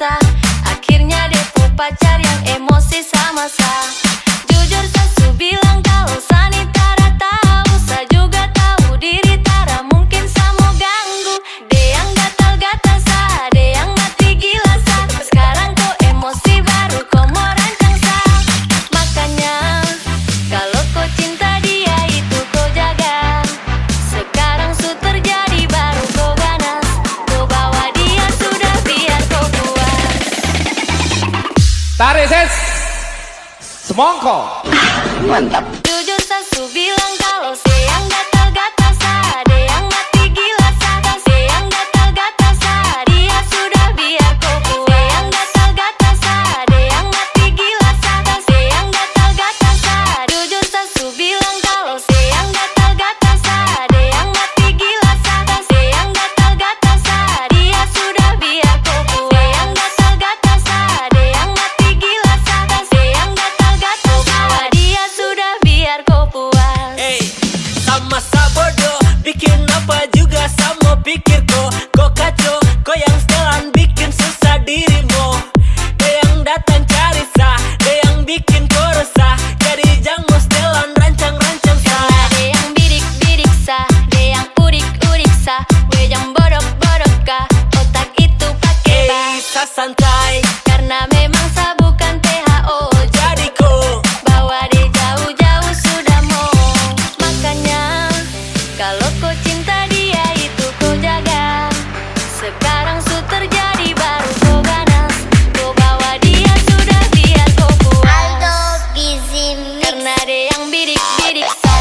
sa. Akhirnya depo pacar yang emosi sama sa. Jujur sa su bilang kalau Sani tara tahu, sa juga tahu diri tara mungkin sa mau ganggu. De yang gatal-gatal sa, de yang mati gila sa. Sekarang kok emosi baru kau mau rancang sa. Makanya kalau kau cinta dia itu kau jaga. Sekarang su terjadi baru kau ganas. Kau bawa dia sudah biar kau puas. Tarik ses semongko. Mantap. Jujur sa su bilang kalau se yang gatal-gatal sa, de yang mati gila sa. Se yang gatal-gatal sa, dia sudah biar kau puas. Se yang gatal-gatal sa, de yang mati gila sa. Se yang gatal-gatal sa, jujur sa su bilang kalau se yang gatal-gatal sa, de yang mati gila sa. Se yang gatal-gatal sa, dia sudah biar kau puas. Se yang gatal-gatal sa, de yang mati gila sa. Se yang gatal-gatal sa, dia sudah biar kau puas. Hey, sama-sama bodoh, bikin apa juga sama pikir kok kacau, kok yang setelan bikin susah dirimu. Dia yang datang cari sah, dia yang bikin kau resah, jadi jangan setelan rancang-rancang sah. Ada yang bidik-bidik sa, ada yang urik-urik sa. We yang bodok-bodok ka, otak itu pakai Hey, bas. sa santai, Karena memang sa bukan THO, jadi kau bawa dia jauh-jauh sudah mau. Makanya kalau kau cinta dia itu kau jaga. Sekarang su terjadi baru kau ganas. Kau bawa dia sudah biar kau puas. Aldo Busy Mix. Karena ada yang bidik-bidik sa.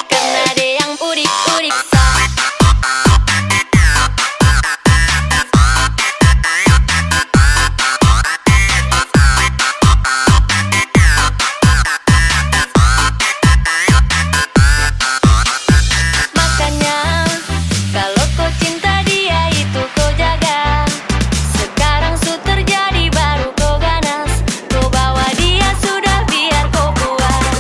Karena ada yang urik-urik sa. Makanya kalau kau cinta dia itu kau jaga. Sekarang su terjadi baru kau ganas. Kau bawa dia sudah biar kau puas.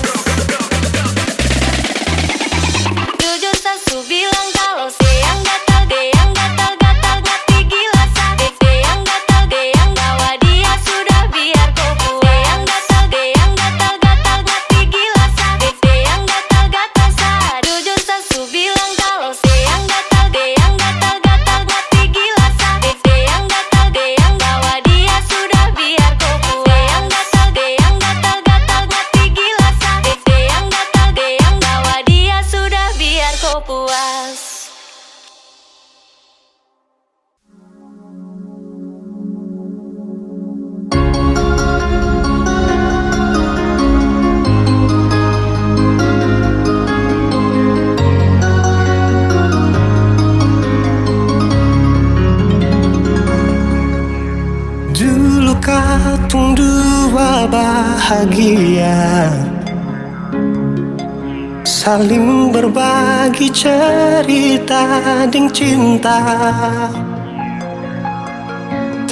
Jujur sa su bilang kalau se yang gatal, de yang gatal-gatal mati gila sa. De yang gatal, de yang bawa dia sudah biar kau puas. De yang gatal, de yang gatal-gatal mati gila sa. De yang gatal-gatal sa. Jujur sa su bilang kalau se yang gatal, de yang gatal-gatal mati gila sa. De yang gatal, de yang bawa dia sudah biar kau puas. De yang gatal, de yang gatal-gatal mati gila sa. De yang gatal, de yang bawa dia sudah biar kau puas. Dulu katong dua bahagia, saling berbagi cerita ding cinta.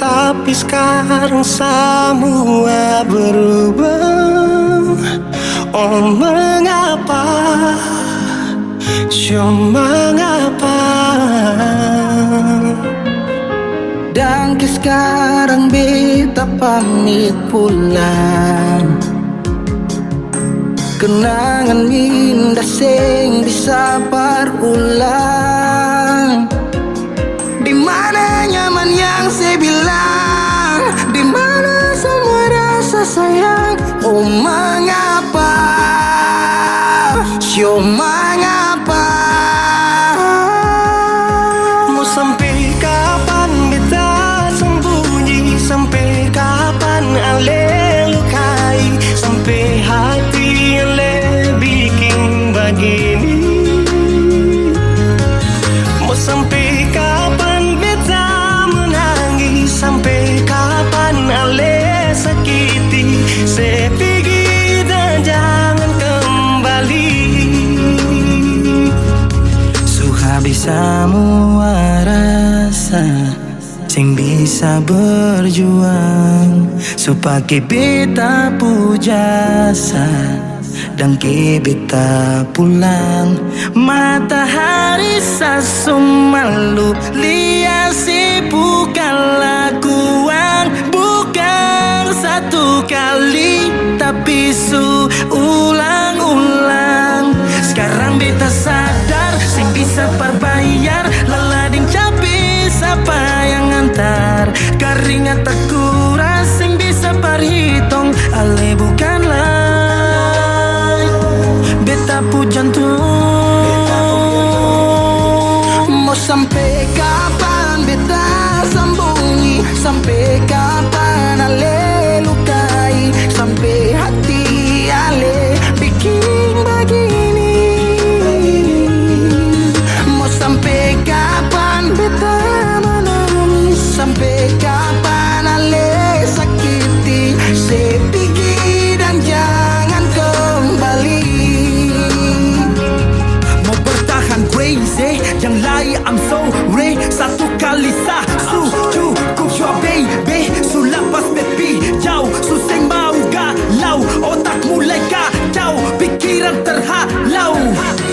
Tapi sekarang semua berubah. Oh mengapa, so mengapa? Dan sekarang beta pamit pulang. Kenangan indah sing bisa berulang. Di mana nyaman yang saya bilang, di mana semua rasa sayang. Oh mengapa, so mengapa? Mau sampai kapan beta sembunyi? Sampai kapan ale lukai? Sampai hati ale bikin begini? Mau sampai kapan beta menangis? Sampai kapan ale sakiti? Saya pergi dan jangan kembali. Suhabis semua rasa sing bisa berjuang, supaya beta pu jasa dan ke beta pulang. Matahari sasumalu liasi bukan lakuan, bukan satu kali tapi ulang-ulang. Sekarang beta sadar sing bisa perbayar lalading capi siapa yang antar. Keringat tak kuras sing bisa perhitung ale bukanlah beta pu jantung. Mau sampai kapan beta sambungi, sampai kapan ale lukai, sampai hati ale bikin begini. Mau sampai kapan beta menangis, sampai kapan ale sakiti, sepigi dan jangan kembali. Mau bertahan crazy, yang lain I'm sorry. Satu kali sah cukup jua baby. Sulapas bepi jauh, suseng mau galau, otak mulai kacau, pikiran terhalau.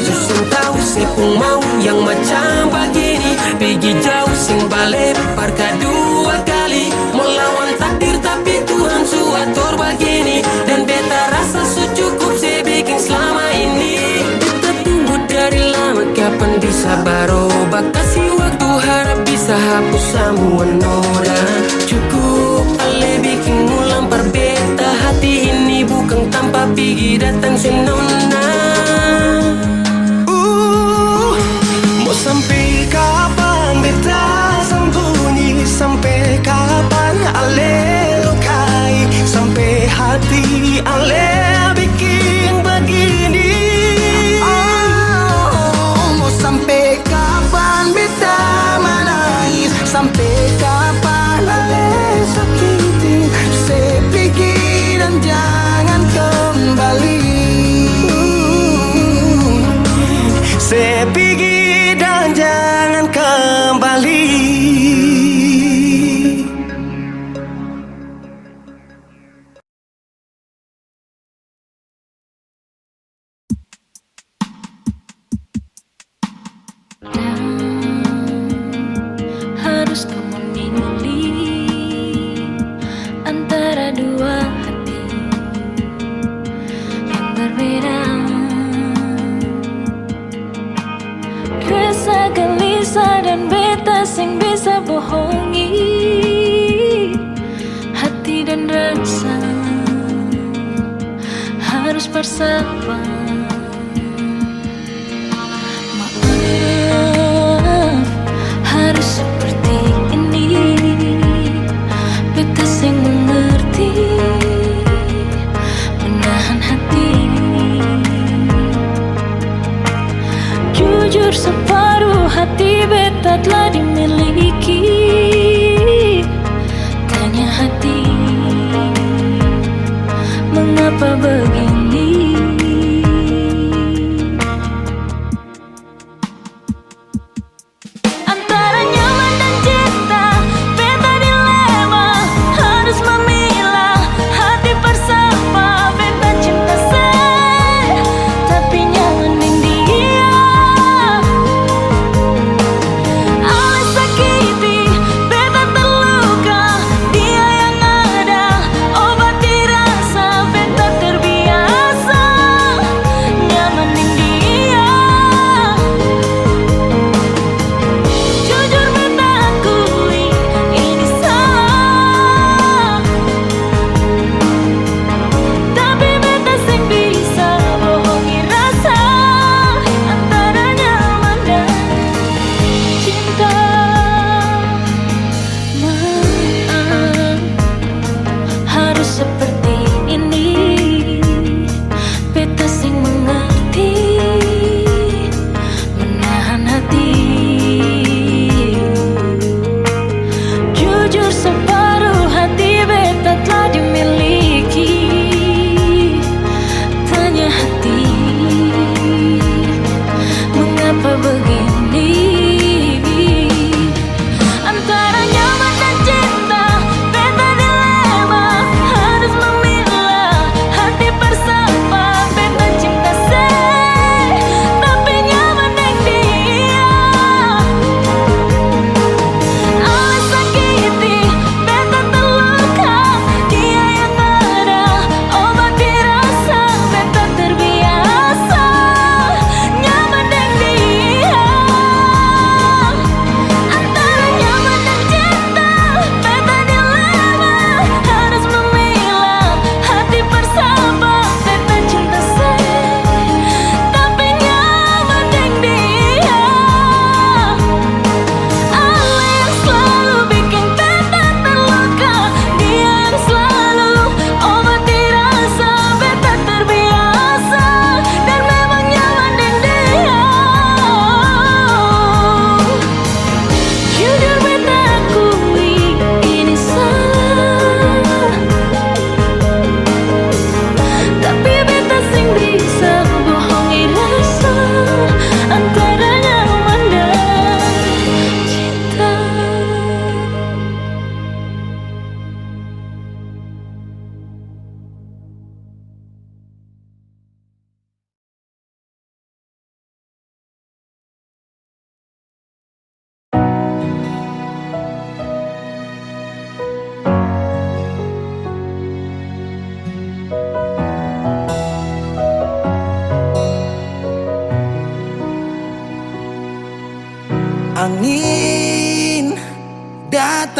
Susung tahu sepung mau yang macam begini, pergi jauh sing balik parka dua kali. Melawan takdir tapi Tuhan suatur begini, dan beta rasa cukup saya bikin selama ini. Beta tunggu dari lama kapan bisa berubah, kasih waktu harap bisa hapus semua noda. Cukup ale bikin ulang perbeta, hati ini bukan tanpa pergi datang senona. Mau sampai kapan beta sembunyi, sampai kapan ale lukai, sampai hati ale bikin begini. Mau sampai kapan beta menangis, sampai kapan ale sakiti, sepigi dan jangan kembali. Sepigi dan jangan kembali. Harus kamu memilih antara dua hati yang berbeda. Resah, gelisah dan beta sing bisa bohongi hati dan rasa. Harus bersabar. Maaf, harus seperti ini. Beta sing mengerti, menahan hati. Jujur separuh hati beta telah dimiliki. Tanya hati, mengapa begini? Antara nyaman dan cinta, beta dilema. Harus memilah hati bersama. Beta cinta saya, tapi nyaman dengan dia. Ale sakiti, beta terluka. Dia yang ada, obati rasa. Beta terbiasa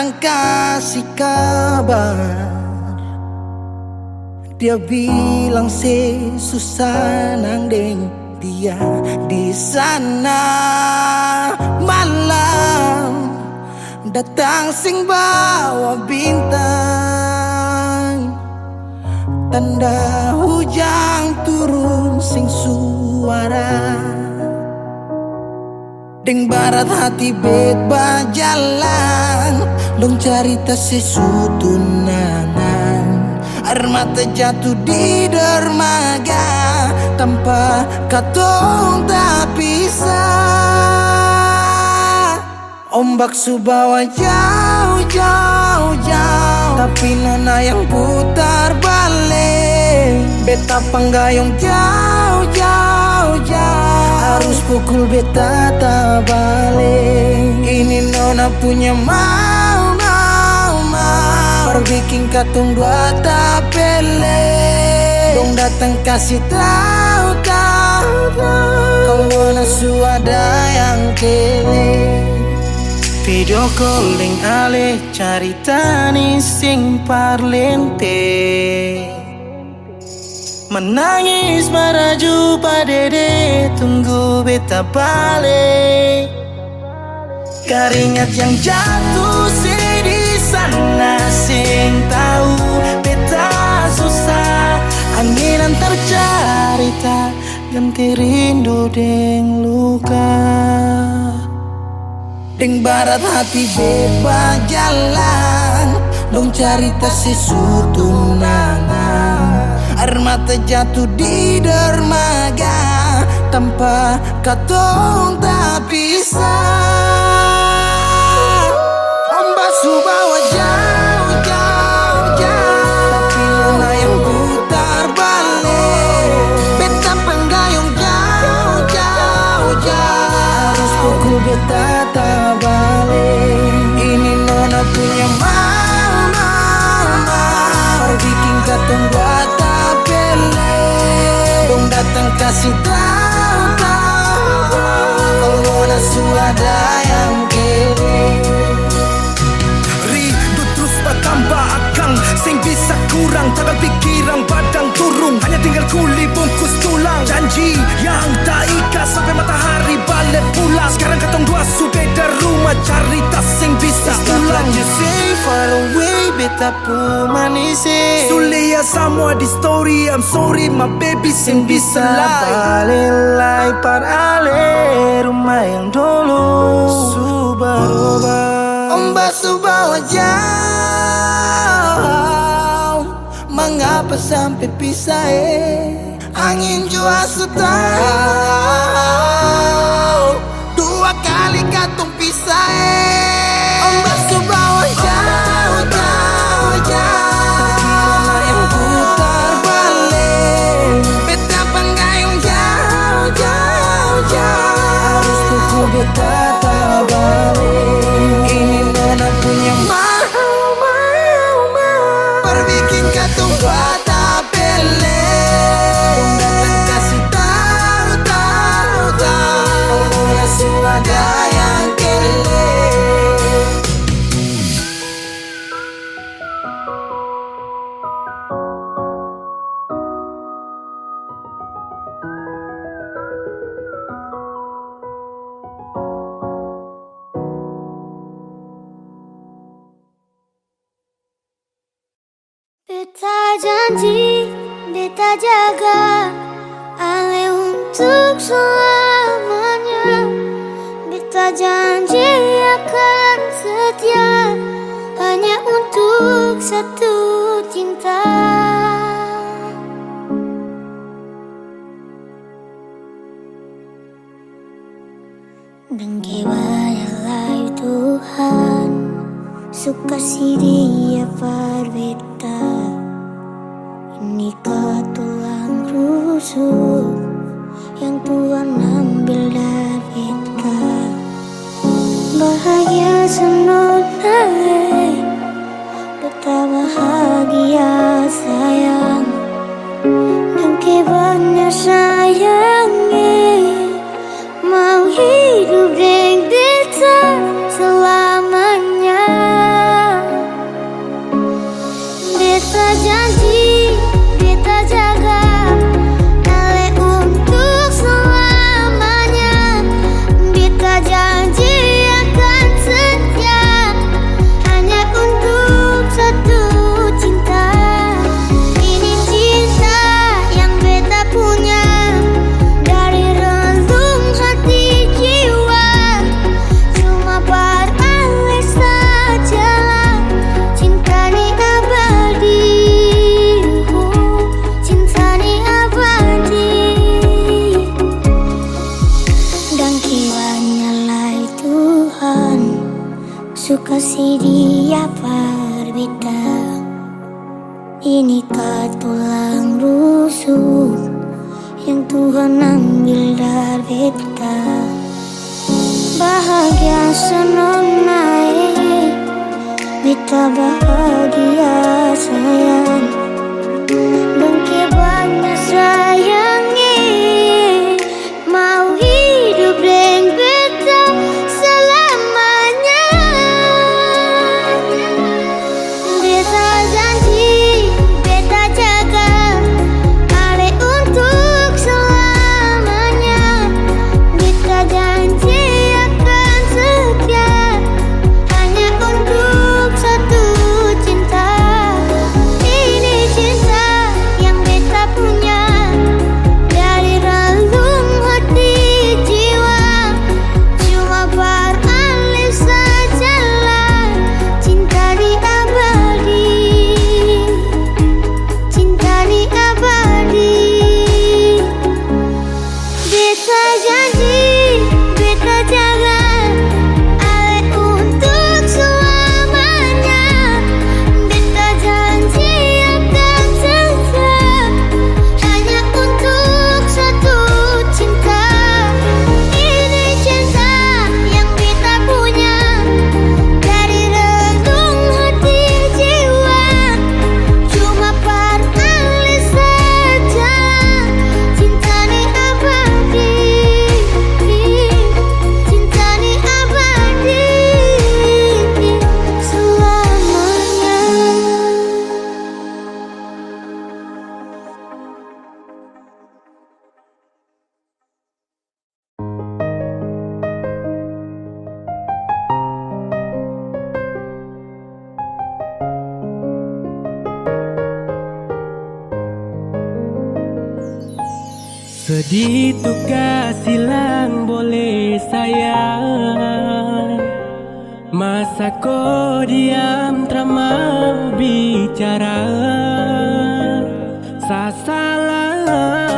datang kasih kabar. Dia bilang susah nang deng dia di sana. Malam datang sing bawa bintang, tanda hujan turun sing suara. Deng barat hati bet bajalan, dong cerita sesutunangan. Air mata jatuh di dermaga, tanpa katong tak pisah. Ombak subawa jauh, jauh, jauh, tapi nona yang putar balik. Beta panggayong jauh, jauh, jauh, harus pukul beta tak balik. Ini nona punya mau, mau, mau, berbikin katong dua tak pele. Dong datang kasih tahu, tahu, tahu, kalau nasu ada yang kele. Video calling ale carita ni sing parlente. Menangis maraju padede, tunggu beta balik. Keringat yang jatuh di sana, sing tahu beta susah. Angin antar carita, ganti rindu deng luka. Deng barat hati bebas jalan, dong cerita sesutunangan. Air mata jatuh di dermaga, tanpa katong tak pisah. Ombak subawa jauh, jauh, jauh, tapi nona yang putar balik. Beta penggayung jauh, jauh, jauh, harus pukul beta tak balik. Ini nona punya mau, mau, mau, bikin katong buat tak pele. Dong datang kasih tahu, tahu, kalau nasu ada yang kere. Rindu terus bertambah akang, sing bisa kurang, takkan pikiran badang turung. Hanya tinggal kuli bungkus tulang, janji yang tak ikat sampai matahari balik pulang. Sekarang katong dua su beda rumah, cari tas sing bisa ulang. You say far away, beta pu manise. Sulia semua di story, I'm sorry my baby sing bisa balilai par ale rumah yang dulu subawa. Ombak subawa jauh, mengapa sampai pisah angin jua tahu, dua kali katong pisah Ombak subawa jauh, jauh, jauh, tapi nona yang putar balik. Beta panggayung jauh, jauh, jauh, harus pukul beta tak balik. Ini nona punya mau, mau, mau, berbikin katong buat tak pele. Dong datang kasih tahu, tahu, tahu, kalau nasu ada yang kele. Beta janji, beta jaga ale untuk selamanya. Beta janji akan setia hanya untuk satu cinta. Dengkewayalah Tuhan, suka si dia berbeda. Ini tulang rusuk yang Tuhan ambil dari kita. Bahagia senonai, betapa bahagia sayang. Dan kebannya sayangnya, mau hidup dengan beta selamanya. kasih dia berbeda. Inikah tulang rusuk yang Tuhan ambil dari beta. Bahagia senang naik, beta bahagia sayang. Bangke banyak sayangi, mau hidup dengan beta selamanya. Beta janji, beta jaga Ale untuk selamanya. Beta janji akan setia hanya untuk satu cinta. Ini cinta yang beta punya dari relung hati jiwa. Cuma beralih sajalah cinta di abadi, cinta di abadi. Beta janji, beta jaga Ale untuk selamanya. Beta janji akan setia hanya untuk satu cinta. Ini cinta yang beta punya dari relung hati jiwa. Cuma beralih saja cinta di abadi, cinta di abadi selamanya. Sedih tukar silang boleh sayang. Masa kau diam tak mau bicara. Salah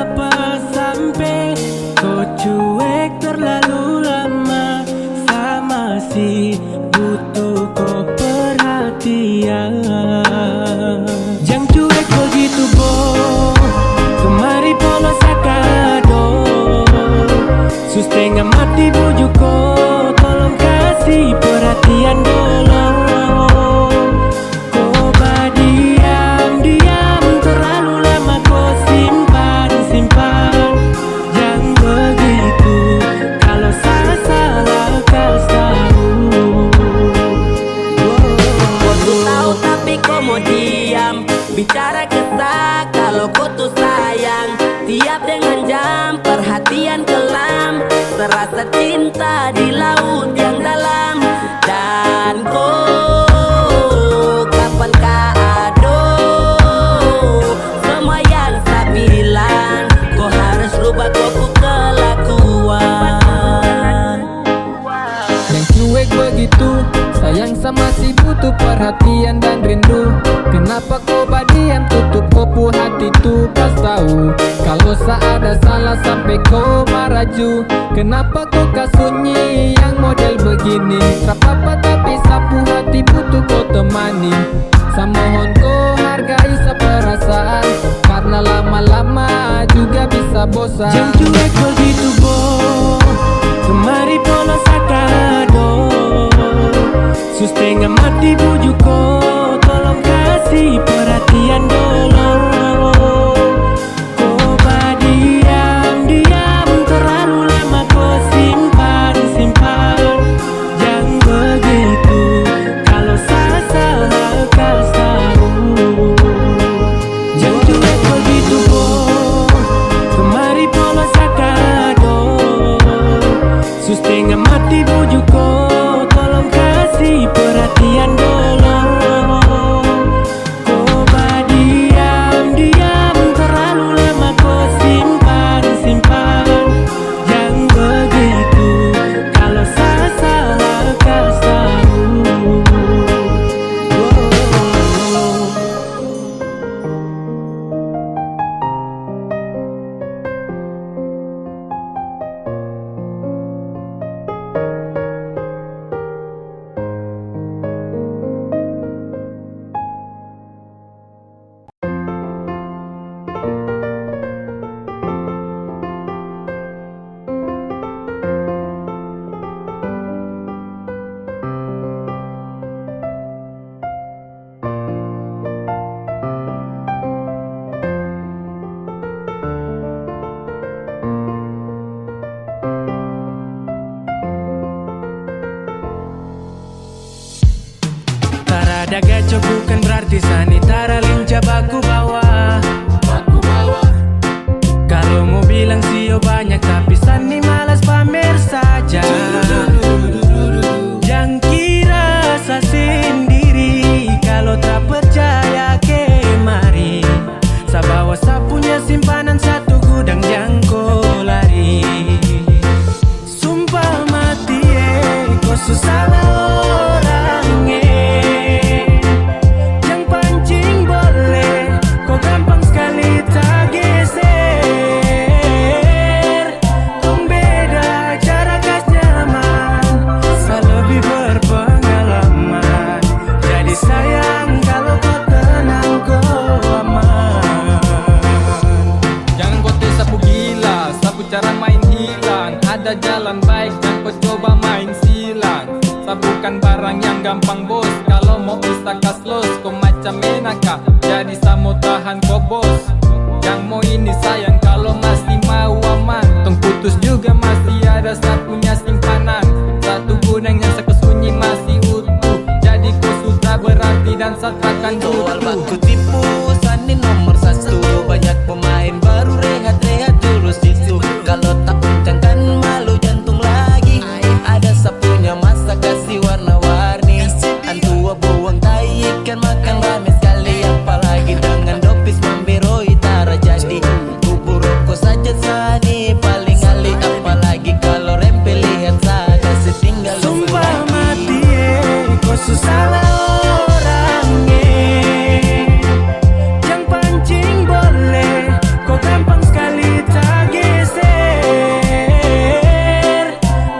apa sampai kau cuek terlalu lama. Sama si butuh kau perhatian. Jangan cuek begitu boh, kemari polos sakado. Setengah mati bujuk kau, tolong kasih perhatian dulu. Kau diam terlalu lama kau simpan. Jangan begitu, kalau salah kau tahu. Kau tuh tahu tapi kau mau diam. Bicara kesah kalau kau tuh sayang. Tiap dengan jam perhatian kelam. Terasa cinta di laut yang dalam. Dan kau kapan kado semua yang saya bilang. Kau harus rubah kau kelakuan. Yang cuek begitu, sayang sama si butuh perhatian dan rindu. Kenapa kau diam tutup kopu hati tu pas tahu. Kalau ada salah sampai kau maraju. Kenapa kau kasunyi yang model begini. Tak apa tapi sapu hati butuh kau temani. Samohon kau hargai seperasaan, karena lama-lama juga bisa bosan. Jangan cuek begitu boh, kemari polos sakado. Setengah mati bujuk kau, tolong kasih perhatian dulu. Kau diam terlalu lama kau simpan. Jangan begitu, kalau salah kau tahu. Jangan cuek begitu boh, kemari polos sakado. Setengah mati bujuk kau, tolong kasih perhatian dulu. Kau diam sanitara linca baku bawa. Kalau mau bilang sio banyak tapi Sani malas pamer saja. Jangan kira sa sendiri, kalau tak percaya kemari. Sa bawa sa punya simpanan satu gudang jangko lari. Sumpah mati kau susah orang jangan pancing boleh, kau gampang sekali tak geser. Kong beda cara kas nyaman, sa lebih berpengalaman. Jadi sayang kalau kau tenang kau aman. Jangan kau tes sapu gila, sapu cara main hilang. Ada jalan baik, jangan kau coba main silang. Sabukan barang yang gampang bos, kalau mau bisa kas los. Kau macam menaka, jadi samo tahan kau bos. Yang mau ini sayang, kalau masih mau aman. Tong putus juga masih ada sapunya simpanan. Satu gudang yang sekesunyi masih utuh. Jadi kau sudah berarti dan saya takkan Soal butuh. baku tipu, Sani nomor satu. Banyak pemain baru rehat-rehat dulu situ. Kalau tak uncangkan malu jantung lagi. Ada sapunya masa kasih warna-warni. Antua buang tai ikan makan rame sekali. Apalagi dengan dopis mamberoi tara jadi. Bubur rokok saja Sani paling alih. Apalagi kalau rempel lihat saya kasih tinggal. Sumpah mati kau susah orang jangan pancing boleh, kau gampang sekali tak geser.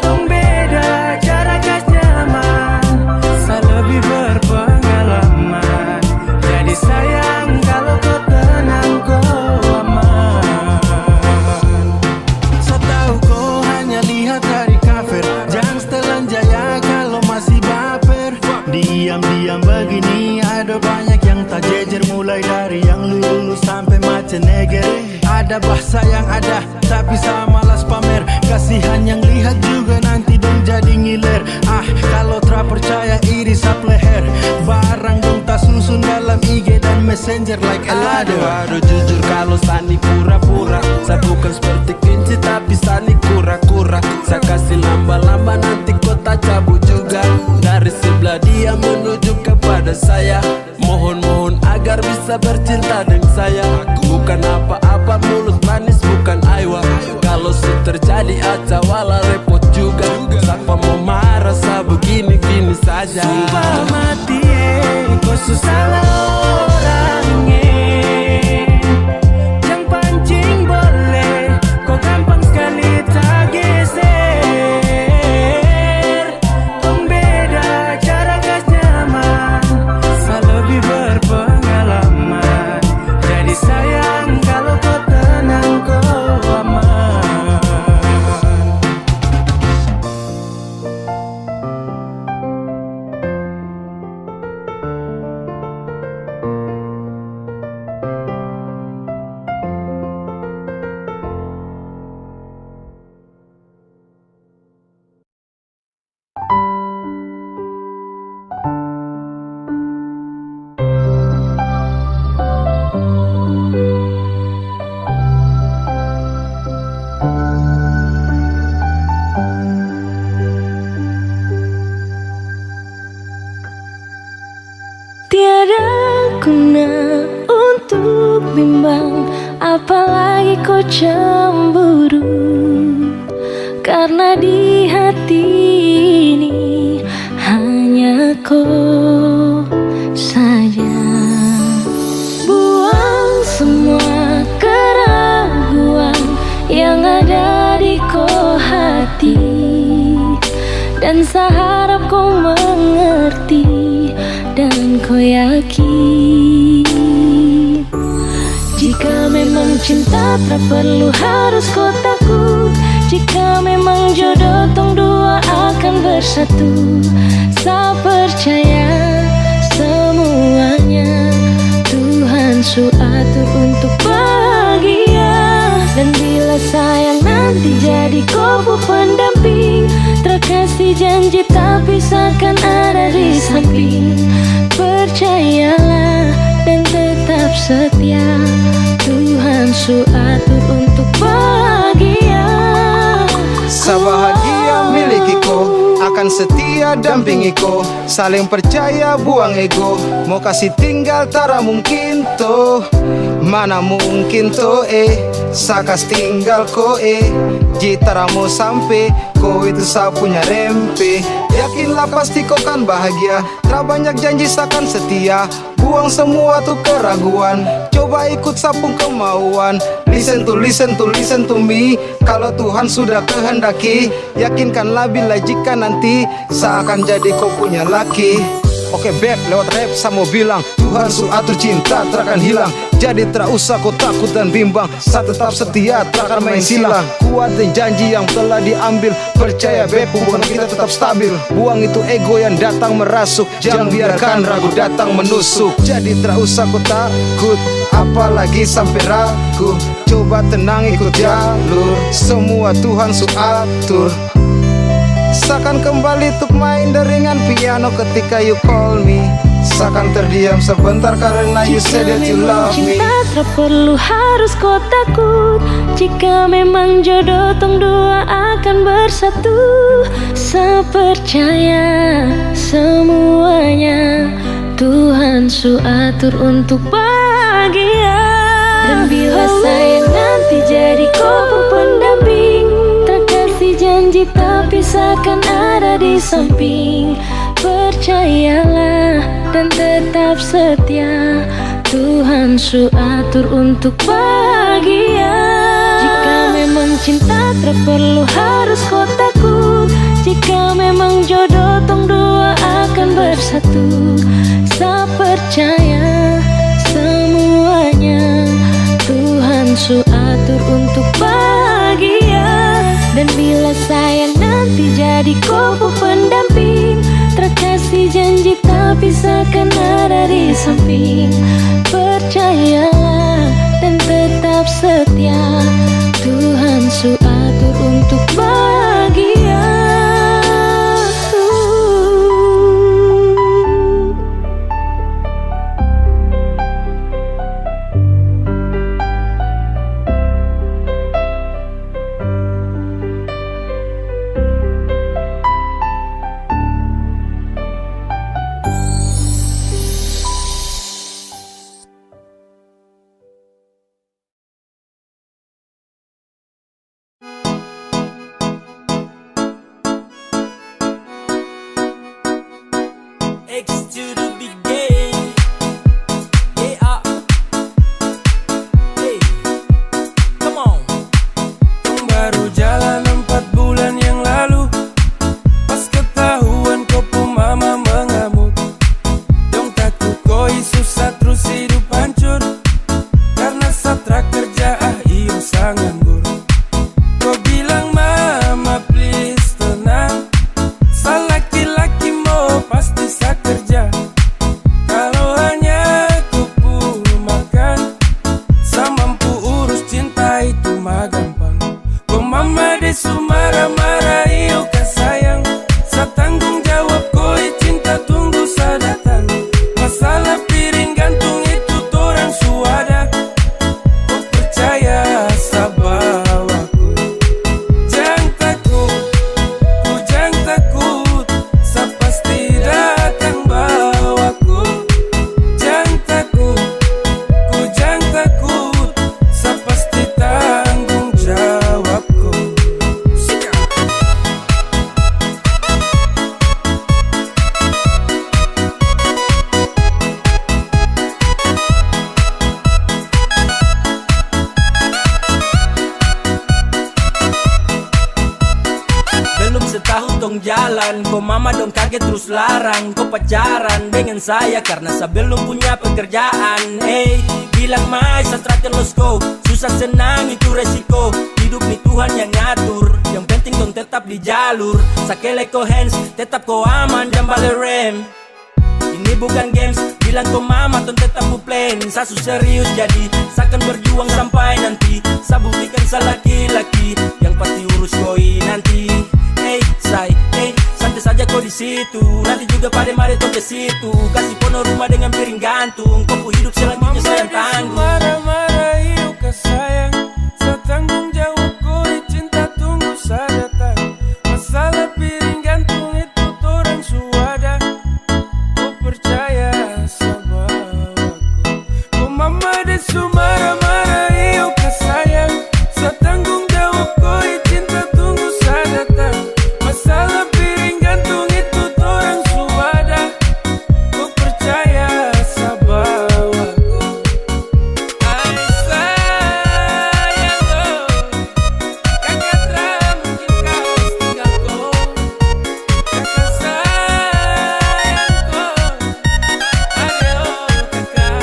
Kong beda cara kas nyaman, sa lebih berpengalaman. Jadi sayang kalau kau tenang kau aman. Sa tahu kau hanya lihat dari cover, jangan setelan jaya kalau masih baper. Diam-diam begini ada banyak yang tak jejer, mulai dari yang lulus sampai macam negeri. Ada bahasa yang ada tapi saya malas pamer. Kasihan yang lihat juga nanti dong jadi ngiler. Kalau tak percaya iri sap leher. Barang dong tak susun dalam IG dan Messenger like Elado. Aduh jujur kalau Sani pura-pura. Saya bukan seperti kunci tapi Sani kura-kura. Saya kasih lamba-lamba nanti kau tak cabut juga. Dari sebelah dia menuju kepada saya. Mohon agar bisa bercinta dengan saya. Bukan apa-apa mulut manis bukan aiwa. Kalau terjadi aca wala repot juga. Siapa mau marah sa begini-gini saja. Sumpah mati kau susah orang jangan pancing boleh, kau gampang sekali tak geser. Kong beda cara kas nyaman, sa lebih berpengalaman. Jadi sayang kalau kau tenang kau aman. Tiada guna untuk bimbang, apalagi kau cemburu. Karena di hati ini hanya kau saja. Buang semua keraguan yang ada di kau hati, dan saya harap kau mengerti dan kau yakin. Jika memang cinta tak perlu harus kau takut. Jika memang jodoh tong dua akan bersatu. Saya percaya semuanya Tuhan su atur untuk bahagia. Dan bila sayang nanti jadi kau pendamping, terkasih janji tak pisahkan ada di samping. Percayalah setia, Tuhan su atur untuk bahagia. Sebahagia milikiku, akan setia dampingiku, saling percaya buang ego, mau kasih tinggal tara mungkin toh, mana mungkin toh sakas tinggal ko jitara mau sampai ko itu sa punya rempe. Yakinlah pasti kau kan bahagia, tak banyak janji sakan setia, buang semua tuh keraguan, coba ikut sapung kemauan. Listen to me, kalau Tuhan sudah kehendaki, yakinkanlah bila jika nanti seakan jadi kau punya laki. Oke beb, lewat rap saya mau bilang, Tuhan su atur cinta terakan hilang, jadi tak usah kau takut dan bimbang, saya tetap setia terakan main silang. Kuatin janji yang telah diambil, percaya beb hubungan kita tetap stabil. Buang itu ego yang datang merasuk, jangan biarkan ragu datang menusuk. Jadi tak usah kau takut, apalagi sampai ragu, coba tenang ikut jalur, semua Tuhan su atur. Seakan kembali untuk main deringan piano ketika you call me, seakan terdiam sebentar karena you said that you love me. Cinta tak perlu harus kau takut, jika memang jodoh tong dua akan bersatu. Saya percaya semuanya Tuhan su atur untuk bahagia. Dan bila saya nanti jadi kau pendamping, kasih janji tapi seakan ada di samping. Percayalah dan tetap setia, Tuhan su atur untuk bahagia. Jika memang cinta tak perlu harus kau takut, jika memang jodoh tong dua akan bersatu. Saya percaya semuanya Tuhan su atur untuk bahagia. Dan bila sayang nanti jadi kau pendamping, terkasih janji tapi seakan ada di samping. Percayalah dan tetap setia, Tuhan su atur untuk bahagia. X to the big game. Yeah. Hey, come on. Baru jalan 4 bulan yang lalu, pas ketahuan kau pun mama mengamuk. Dong takut koi susah terus hidup hancur, karena satra kerja iyo sangat nganggur. Kau bilang mama please tenang, laki-laki mau pasti saya kerja. Kalau hanya aku pun makan, saya mampu urus cinta itu mah gampang. Kau mama desu marah-marah iyo kan sayang, saya tanggung jawab koi cinta tunggu saya datang. Masalah piring gantung itu torang suada, kau percaya sabawaku. Jangan takut, ku jangan takut, saya pasti datang bawaku. Jangan takut, ku jangan takut, saya pasti tanggung jawabku. Belum setahun tong jalan, kau mama dong kaget terus larang kau pacaran dengan saya karena saya belum punya pekerjaan. Hey, bilang mai saya terakhir los go, susah senang itu resiko, hidup nih Tuhan yang ngatur, yang penting dong tetap di jalur. Sakele ko hands, tetap ko aman, jangan balik rem. Ini bukan games, bilang kau mama dong tetap ku plan. Saya serius jadi, saya akan berjuang sampai nanti. Saya buktikan saya laki-laki yang pasti urus koi nanti. Hey, santai saja kau di situ. Nanti juga pada mari tuh ke situ. Kasih pono rumah dengan piring gantung. Kau hidup selanjutnya sayang tanggung. Marah-marah yuk ke sayang, setanggung jawab kau cinta tunggu saya datang. Masalah piring gantung itu torang suada. Kau percaya sama aku. Kau mama desu marah-marah yuk ke sayang, setanggung jawab kau cinta tunggu saya datang. Masalah piring gantung itu torang suada. Kau percaya sama aku. Ay sayang kau, kakak tak mungkin kau tinggal kau. Kakak sayang kau, ayo kakak.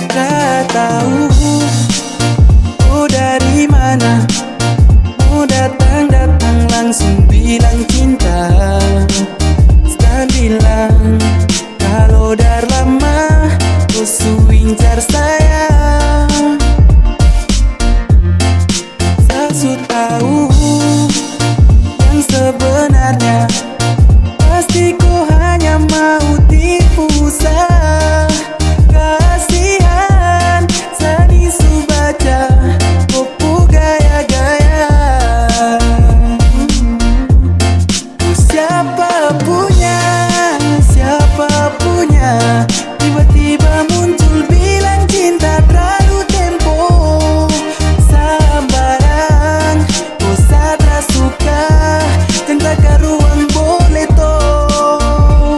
Tak tahu kau dari mana, mau datang-datang langsung bilang cinta. Sekarang bilang kalau dah lama kau suincar saya. Saya su tahu yang sebenarnya, pasti kau hanya mau tipu saya. Kasihan sani su baca kau gaya-gaya. Siapa punya, tiba-tiba muncul bilang cinta terlalu tempo. Sambarang kau sadar suka, cinta karuan boleh toh.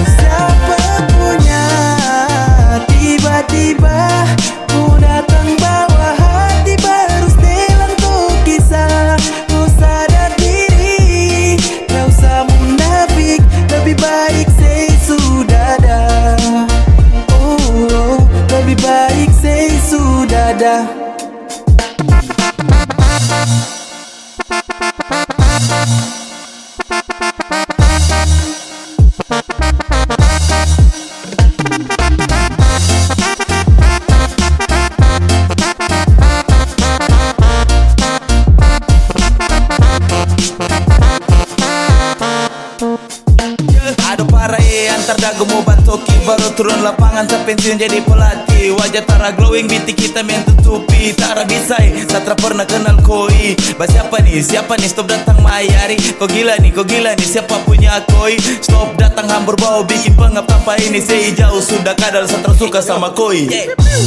Siapa punya, tiba-tiba kau datang bawa hati baru setelan tuh kisah. Kau sadar diri, tak usah munafik, lebih baik say sudah dah. Oh, lebih baik say sudah dah. Ada para antar dagu mau bantoki, baru turun lapangan tak pensiun jadi pelatih. Wajah tara glowing, binti kita main tutupi. Tara bisai, satra pernah kenal koi. Siapa nih, stop datang mayari. Kau gila nih, siapa punya koi. Stop datang hambur bau, bikin pengap tanpa ini. Sei jauh sudah kadal, satra suka sama koi.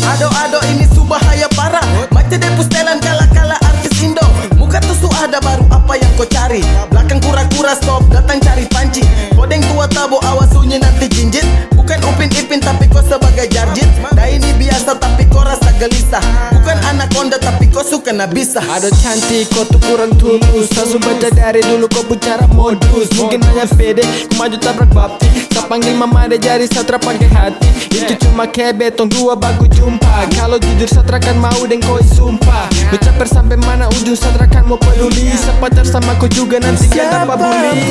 Ado ini su bahaya parah, macam depus telan kala-kala artis Indo. Muka tuh su ada baru apa yang kau cari. Belakang kura-kura stop datang cari panci. Kodeng tua tabo awas sunyi nanti jinjit. Bukan Upin Ipin tapi kau sebagai jarjit. Dah ini biasa tapi kau rasa gelisah. Bukan anaconda tapi kau suka nabisa. Ada cantik kau tuh kurang tulus. Langsung baca dari dulu kau bicara modus. Mungkin hanya pede, ku maju tabrak bapti. Tak panggil mama ada jari satra pakai hati. Itu cuma kayak betong dua baku jumpa. Kalau jujur satra kan mau dan koi sumpah. Ucapkan sampai mana ujung satra kan mau peduli. Sepacar sama kau juga nanti gak dapat bully.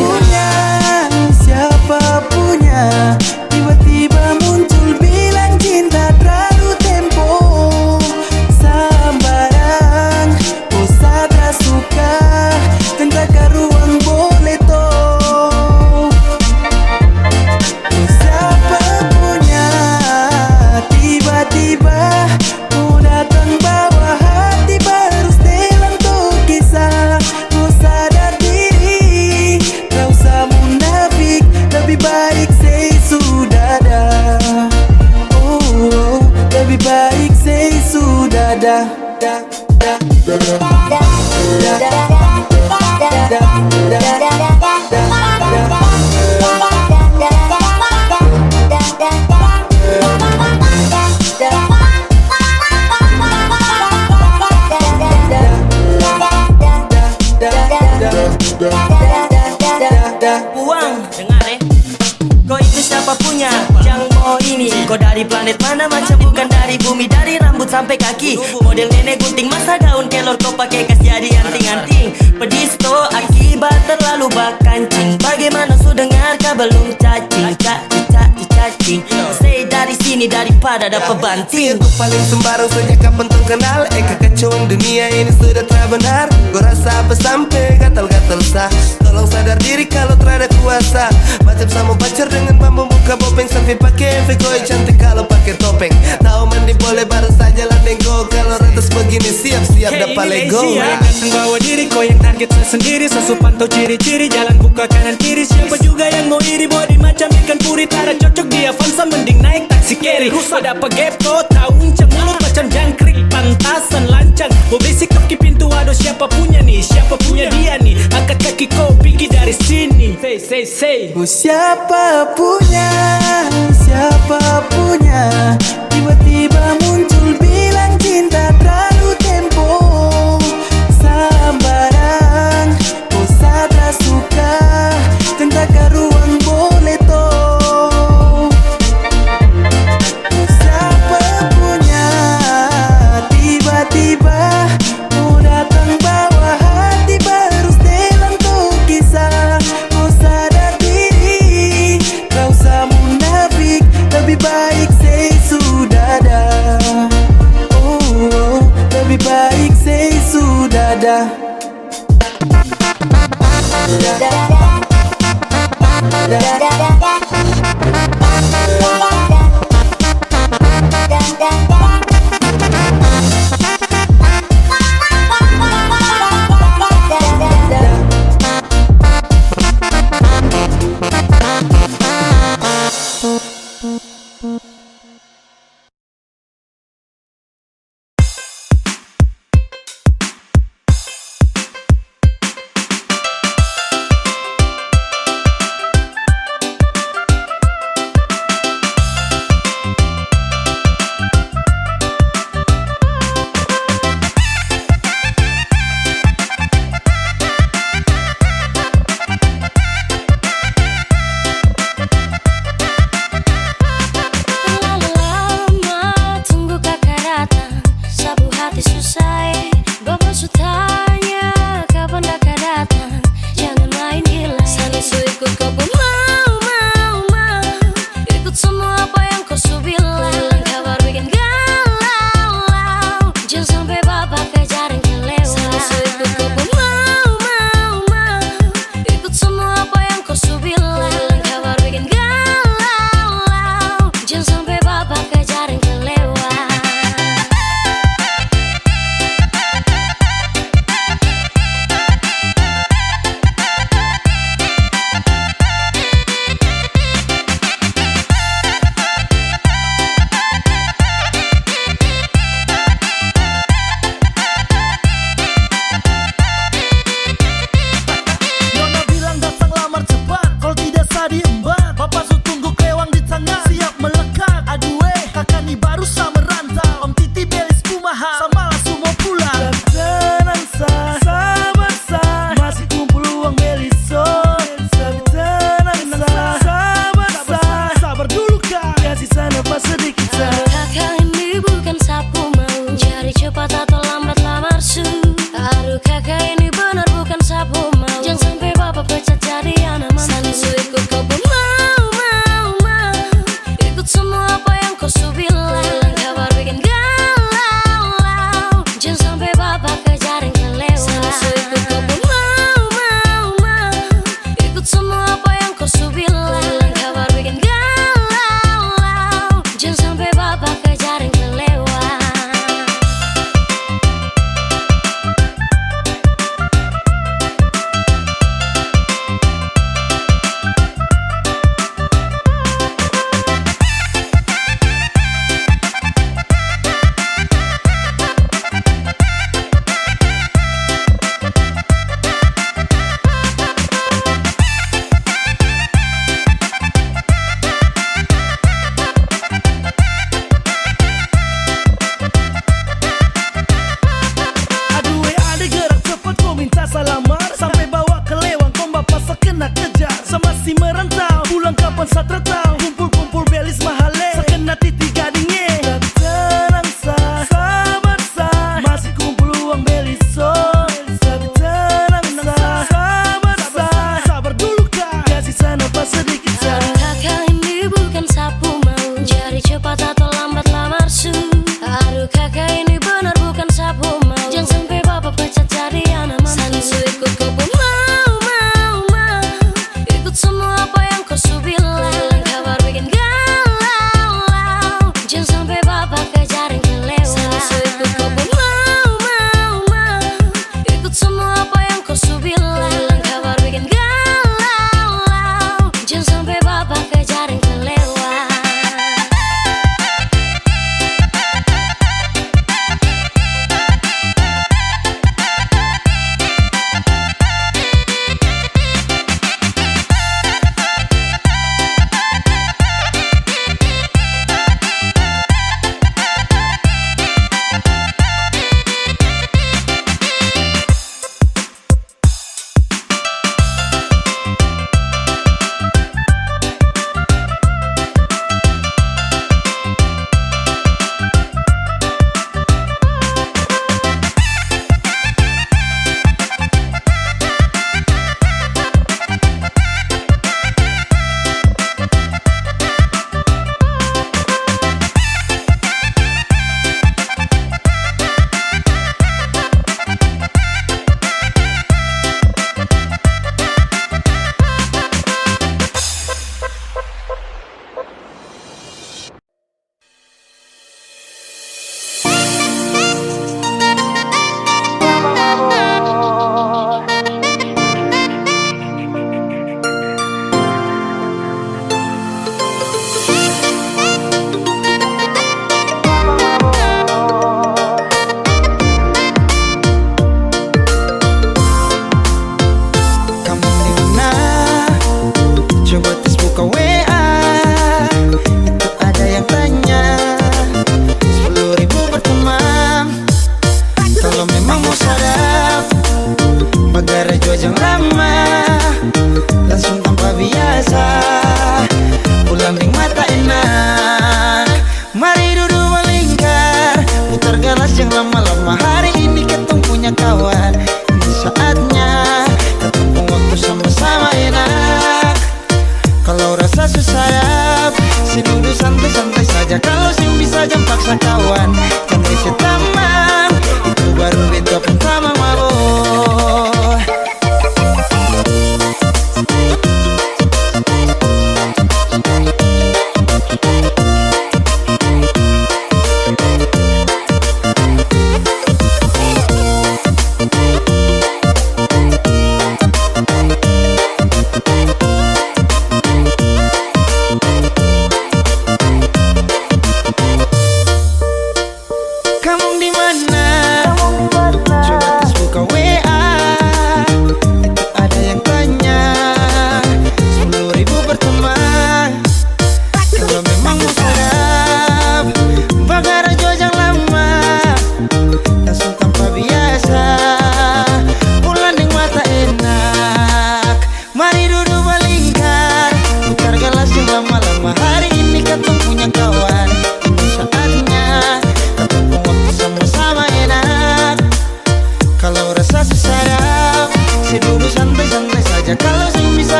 Siapa punya, tiba-tiba muncul bilang cinta terlalu tempo. Sambarang kau sadar suka, cinta karuan boleh toh. Siapa punya, tiba-tiba kau datang bawa hati baru setelan tuh kisah. Kau sadar diri, tak usah munafik, lebih baik say sudah dah. Oh, lebih baik say sudah dah. sampai kaki. Model nenek gunting masa daun kelor kau pakai kas jadi anting-anting. Pedisto akibat terlalu bakancing. Bagaimana su dengar kau belum cacing? Cacing. Say dari sini daripada dapat banting. Aku paling sembarang sejak kapan terkenal. Kekacauan dunia ini sudah terbenar. Gua rasa apa sampai gatal-gatal sah. Tolong sadar diri kalau terada kuasa. Macam sama pacar dengan bambu buka bopeng. Sampai pakai efek koi cantik kalau pakai topeng. Tahu mandi boleh baru saja landeng go. Kalau ratas begini siap-siap dapat lego. Ganteng bawa diri, kau yang target sendiri. Sesupan tau ciri-ciri, jalan buka kanan kiri. Siapa juga yang mau iri, body macam ikan puri. Tara cocok di Avanza, mending naik taksi carry. Rusak dapat gepo, tahu uncang mulut macam jangkrik. Pantasan lancang, mau berisik kaki pintu. Aduh siapa punya nih, siapa punya dia nih. Angkat kaki kau pergi dari sini. Say. Oh, siapa punya, tiba-tiba muncul bilang cinta terlalu tempo. Sambarang, oh sadra suka, tentang ruang boleh toh. Oh, siapa punya, tiba-tiba mau datang bawa hati baru setelan tuh kisah. Oh sadar diri, kau usah munafik, lebih baik say sudah dah. Oh, lebih baik say sudah dah.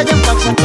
jangan paksa